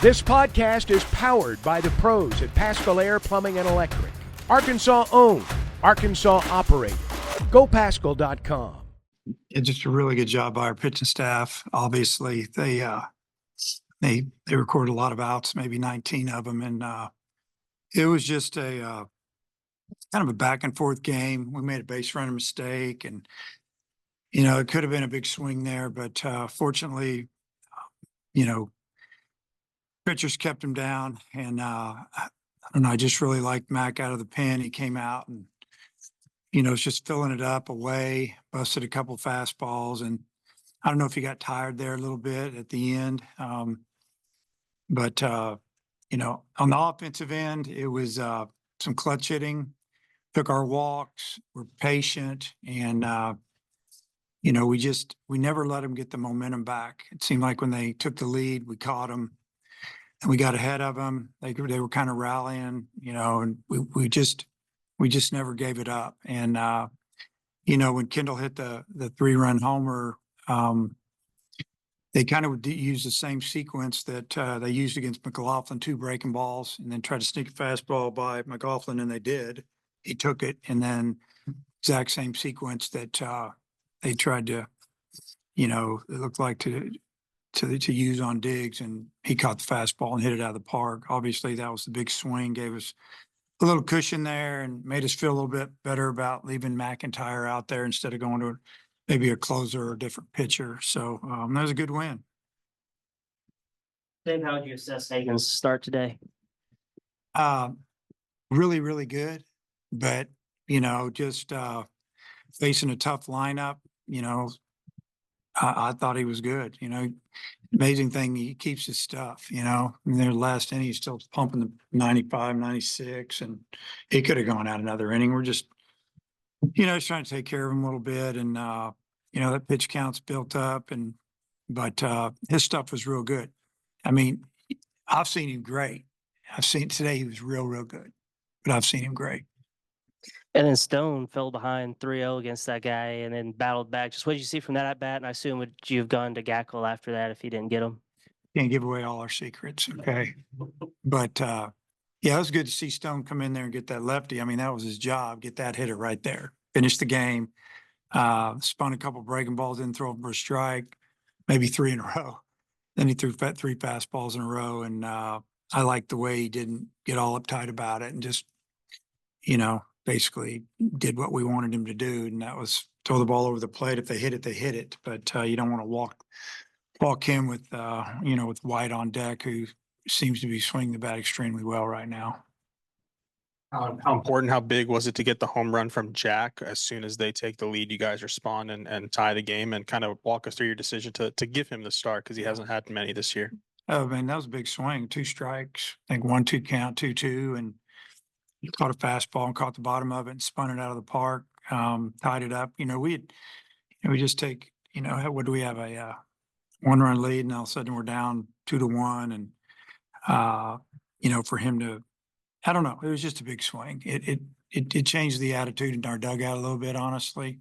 This podcast is powered by the pros at Pascal Air Plumbing and Electric. Arkansas owned, Arkansas operated. GoPascal.com. It's just a really good job by our pitching staff. Obviously, they recorded a lot of outs, maybe 19 of them, and it was just a kind of a back and forth game. We made a base running mistake, and it could have been a big swing there, but fortunately, pitchers kept him down, and I don't know. I just really liked Mac out of the pen. He came out and was just filling it up away, busted a couple fastballs, and I don't know if he got tired there a little bit at the end. But on the offensive end, it was some clutch hitting, took our walks, we're patient, and we never let them get the momentum back. It seemed like when they took the lead, we caught them and we got ahead of them. They were kind of rallying, and we just never gave it up. And when Kendall hit the 3-run homer, they kind of use the same sequence that they used against McLaughlin, 2 breaking balls, and then try to sneak a fastball by McLaughlin, and they did. He took it, and then exact same sequence that they tried to, it looked like to use on Diggs, and he caught the fastball and hit it out of the park. Obviously, that was the big swing, gave us a little cushion there and made us feel a little bit better about leaving McIntyre out there instead of going to maybe a closer or a different pitcher. So that was a good win. Tim, how would you assess Hagen's start today? Really, really good. But, just facing a tough lineup, I thought he was good. Amazing thing, he keeps his stuff, in their last inning, he's still pumping the 95, 96, and he could have gone out another inning. We're just, he's trying to take care of him a little bit, and, that pitch count's built up, but his stuff was real good. I mean, I've seen him great. I've seen today he was real, real good, but I've seen him great. And then Stone fell behind 3-0 against that guy and then battled back. Just what did you see from that at bat? And I assume would you have gone to Gackle after that if he didn't get him? Can't give away all our secrets, okay? But it was good to see Stone come in there and get that lefty. I mean, that was his job, get that hitter right there, finish the game. Spun a couple breaking balls, didn't throw him for a strike, maybe 3 in a row. Then he threw 3 fastballs in a row, and I liked the way he didn't get all uptight about it and just, basically did what we wanted him to do, and that was throw the ball over the plate. If they hit it, they hit it. But you don't want to walk him with with White on deck, who seems to be swinging the bat extremely well right now. How important, how big was it to get the home run from Jack as soon as they take the lead? You guys respond and tie the game, and kind of walk us through your decision to give him the start because he hasn't had many this year. Oh man, that was a big swing. 2 strikes, I think 1-2 count, 2-2, and he caught a fastball and caught the bottom of it and spun it out of the park. Tied it up. We just take. What do we have, a 1-run lead, and all of a sudden we're down 2-1, and for him to. I don't know. It was just a big swing. It changed the attitude in our dugout a little bit, honestly.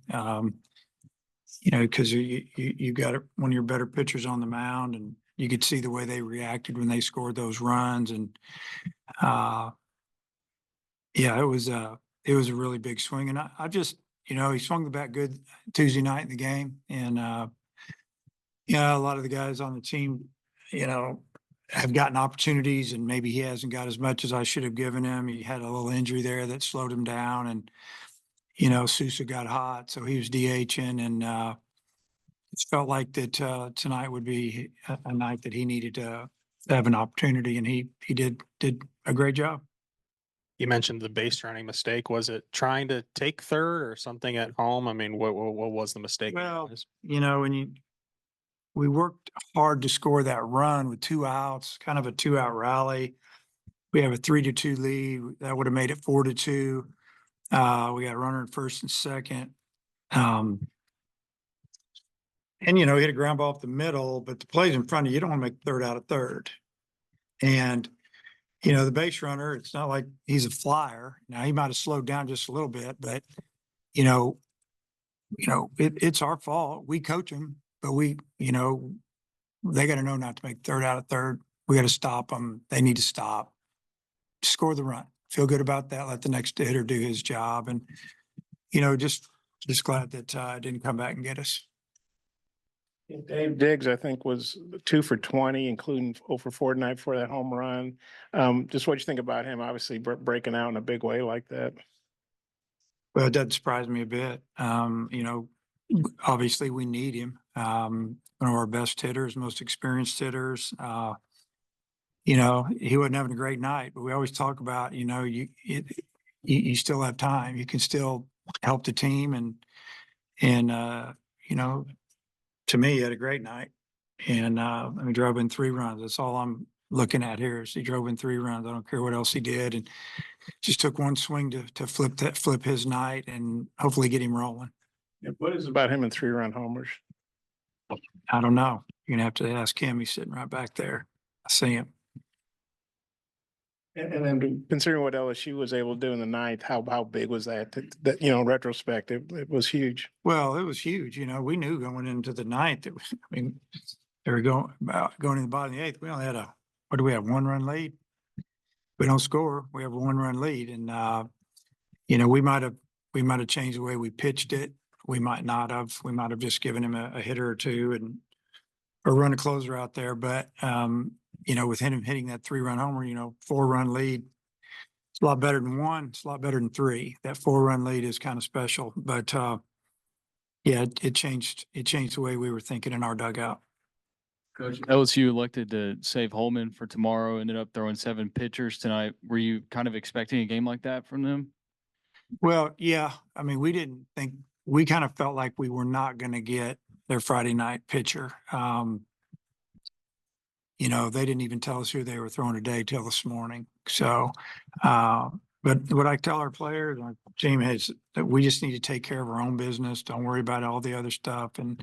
Because you got one of your better pitchers on the mound, and you could see the way they reacted when they scored those runs. And it was a really big swing. And I just, he swung the bat good Tuesday night in the game, and a lot of the guys on the team, have gotten opportunities, and maybe he hasn't got as much as I should have given him. He had a little injury there that slowed him down, and Sousa got hot, so he was DHing, and it felt like that tonight would be a night that he needed to have an opportunity, and he did a great job. You mentioned the base running mistake. Was it trying to take third or something at home? I mean, what was the mistake? Well, we worked hard to score that run with 2 outs, kind of a 2-out rally. We have a 3-2 lead. That would have made it 4-2. We got a runner in first and second. And, hit a ground ball up the middle, but the play's in front of you. You don't want to make third out of third. And, the base runner, it's not like he's a flyer. Now, he might have slowed down just a little bit, but, it's our fault. We coach him. But they got to know not to make third out of third. We got to stop them. They need to stop. Score the run. Feel good about that. Let the next hitter do his job. And, just glad that it didn't come back and get us. Dave Diggs, I think, was 2 for 20, including 0 for 4 tonight for that home run. Just what you think about him, obviously breaking out in a big way like that. Well, it doesn't surprise me a bit. Obviously we need him. One of our best hitters, most experienced hitters. He wasn't having a great night, but we always talk about, you still have time. You can still help the team and to me, he had a great night. And he drove in 3 runs. That's all I'm looking at here is he drove in 3 runs. I don't care what else he did. And just took one swing to flip his night and hopefully get him rolling. What is about him and 3-run homers? I don't know. You're gonna have to ask him. He's sitting right back there. I see him. And then considering what LSU was able to do in the ninth, how big was that? That in retrospect, it was huge. Well, it was huge. We knew going into the ninth that they were going in the bottom of the 8th. We only had what do we have? 1-run lead. We don't score. We have a 1-run lead, and we might have changed the way we pitched it. We might not have. We might have just given him a hitter or two or run a closer out there. But with him hitting that 3-run homer, 4-run lead, it's a lot better than 1. It's a lot better than 3. That 4-run lead is kind of special. But it changed the way we were thinking in our dugout. Coach, LSU elected to save Holman for tomorrow, ended up throwing 7 pitchers tonight. Were you kind of expecting a game like that from them? Well, yeah. We kind of felt like we were not going to get their Friday night pitcher. They didn't even tell us who they were throwing today till this morning. So, but what I tell our players, our team is that we just need to take care of our own business. Don't worry about all the other stuff and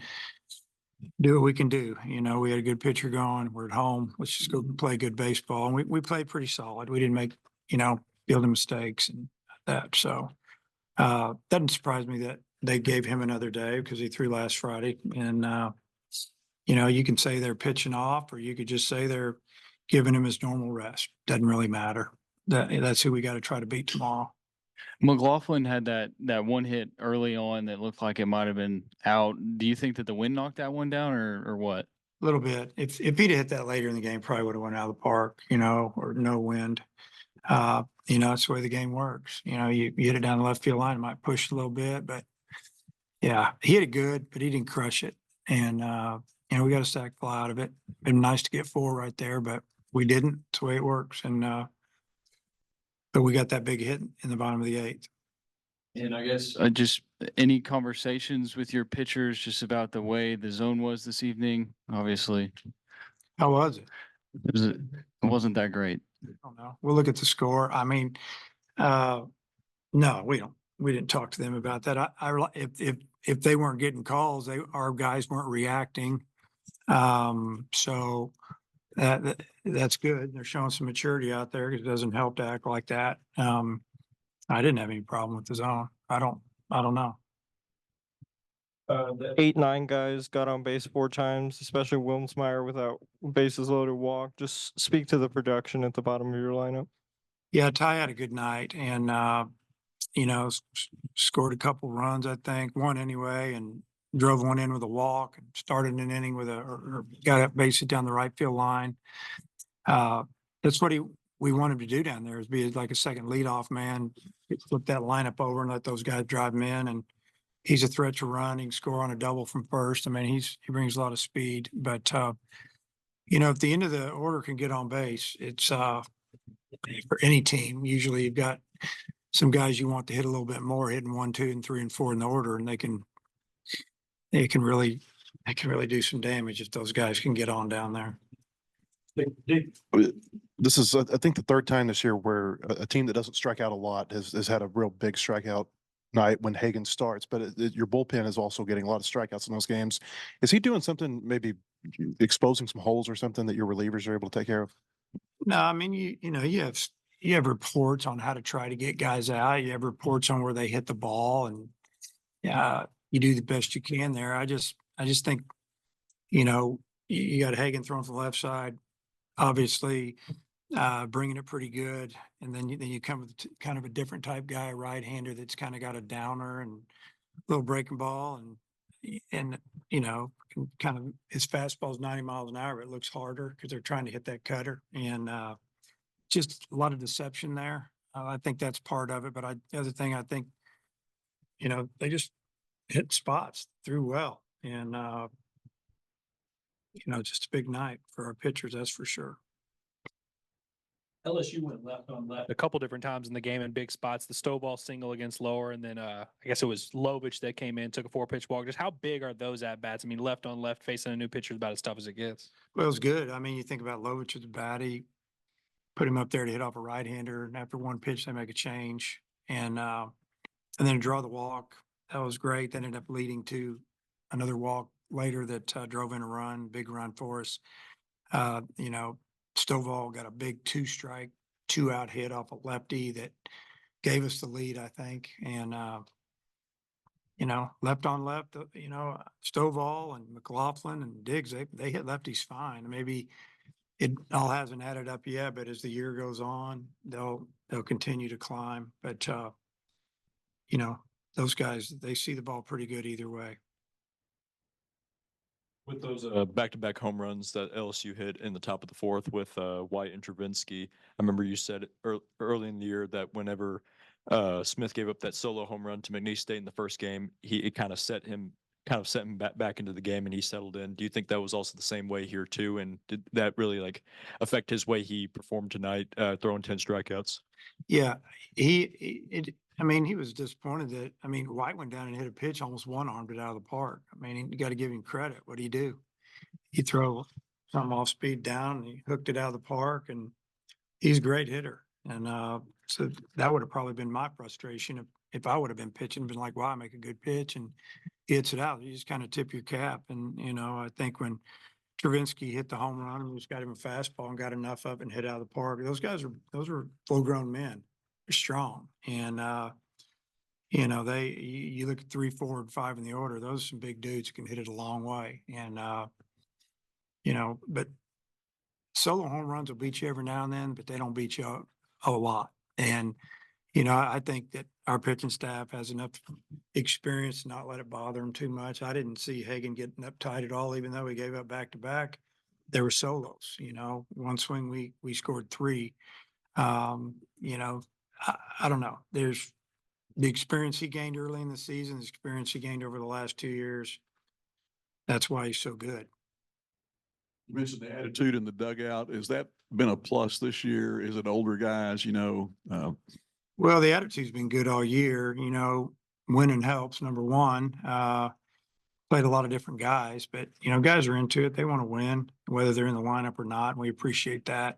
do what we can do. We had a good pitcher going. We're at home. Let's just go play good baseball. And we played pretty solid. We didn't make, fielding mistakes and that. So, doesn't surprise me that they gave him another day because he threw last Friday. And, you can say they're pitching off, or you could just say they're giving him his normal rest. Doesn't really matter. That's who we got to try to beat tomorrow. McLaughlin had that one hit early on that looked like it might have been out. Do you think that the wind knocked that one down or what? A little bit. If he'd hit that later in the game, probably would have went out of the park, or no wind. That's the way the game works. You hit it down the left field line, it might push a little bit, but yeah, he hit it good, but he didn't crush it. And, we got a sac fly out of it. Been nice to get 4 right there, but we didn't. It's the way it works. And, but we got that big hit in the bottom of the 8th. And I guess just any conversations with your pitchers just about the way the zone was this evening? Obviously, How was it? it wasn't that great. I don't know. We'll look at the score. No, we don't. We didn't talk to them about that. If they weren't getting calls, our guys weren't reacting. So that's good. They're showing some maturity out there. It doesn't help to act like that. I didn't have any problem with the zone. I don't know. 8, 9 guys got on base 4 times, especially Wilmsmeyer without bases loaded walk. Just speak to the production at the bottom of your lineup. Yeah, Ty had a good night and, scored a couple runs, I think, 1 anyway, and drove 1 in with a walk and started an inning or got up basically down the right field line. That's what we want him to do down there, is be like a second leadoff man, flip that lineup over and let those guys drive him in. And he's a threat to run. He can score on a double from first. He brings a lot of speed, but, if the end of the order can get on base, it's, for any team, usually you've got some guys you want to hit a little bit more, hitting 1, 2, and 3, and 4 in the order, and they can really do some damage if those guys can get on down there. This is, I think, the 3rd time this year where a team that doesn't strike out a lot has had a real big strikeout night when Hagen starts, but your bullpen is also getting a lot of strikeouts in those games. Is he doing something, maybe exposing some holes or something that your relievers are able to take care of? No, you have reports on how to try to get guys out. You have reports on where they hit the ball, and you do the best you can there. I just think, you got Hagen throwing from the left side obviously bringing it pretty good. And then you come with kind of a different type guy, a right-hander that's kind of got a downer and little breaking ball and you know, kind of his fastball is 90 miles an hour, but it looks harder because they're trying to hit that cutter and just a lot of deception there. I think that's part of it. But the other thing I think, you know, they just hit spots, threw well, and you know, just a big night for our pitchers, that's for sure. LSU went left on left a couple different times in the game in big spots. The Stovall single against Lower, and then I guess it was Lovich that came in, took a 4-pitch walk. Just how big are those at bats? I mean, left on left facing a new pitcher is about as tough as it gets. Well, it was good. I mean, you think about Lovich at the bat, he put him up there to hit off a right-hander, and after one pitch, they make a change, and then draw the walk. That was great. That ended up leading to another walk later that drove in a run, big run for us. You know, Stovall got a big 2-strike, 2-out hit off a lefty that gave us the lead, I think. And, you know, left on left, you know, Stovall and McLaughlin and Diggs, they hit lefties fine. Maybe it all hasn't added up yet, but as the year goes on, they'll continue to climb. But, you know, those guys, they see the ball pretty good either way. With those back-to-back home runs that LSU hit in the top of the fourth with White and Travinsky, I remember you said early in the year that whenever Smith gave up that solo home run to McNeese State in the first game, it kind of set him back into the game and he settled in. Do you think that was also the same way here too? And did that really like affect his way he performed tonight, throwing 10 strikeouts? Yeah, I mean, he was disappointed that, I mean, White went down and hit a pitch, almost one-armed it out of the park. I mean, you got to give him credit. What do you do? He throw something off speed down and he hooked it out of the park, and he's a great hitter. And so that would have probably been my frustration if I would have been pitching, been like, wow, I make a good pitch and he hits it out. You just kind of tip your cap. And, you know, I think when Travinsky hit the home run and just got him a fastball and got enough of it and hit out of the park, those were full-grown men. Strong. And you know, you look at 3, 4, and 5 in the order, those are some big dudes who can hit it a long way. And you know, but solo home runs will beat you every now and then, but they don't beat you a lot. And you know, I think that our pitching staff has enough experience to not let it bother them too much. I didn't see Hagen getting uptight at all, even though he gave up back-to-back. There were solos, you know, one swing we scored 3. You know, I don't know. There's the experience he gained early in the season, the experience he gained over the last 2 years. That's why he's so good. You mentioned the attitude in the dugout. Has that been a plus this year? Is it older guys, you know? Well, the attitude's been good all year. You know, winning helps, number one. Played a lot of different guys, but, you know, guys are into it. They want to win, whether they're in the lineup or not. And we appreciate that.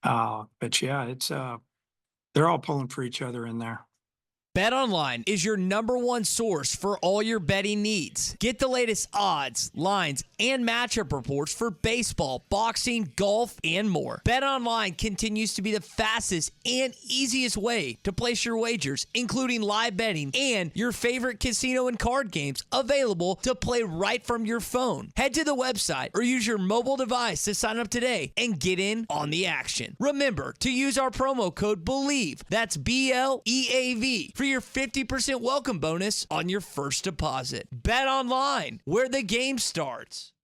But yeah, it's they're all pulling for each other in there. BetOnline is your #1 source for all your betting needs. Get the latest odds, lines, and matchup reports for baseball, boxing, golf, and more. BetOnline continues to be the fastest and easiest way to place your wagers, including live betting and your favorite casino and card games available to play right from your phone. Head to the website or use your mobile device to sign up today and get in on the action. Remember to use our promo code BELIEVE, that's BLEAV, for your 50% welcome bonus on your first deposit. Bet online, where the game starts.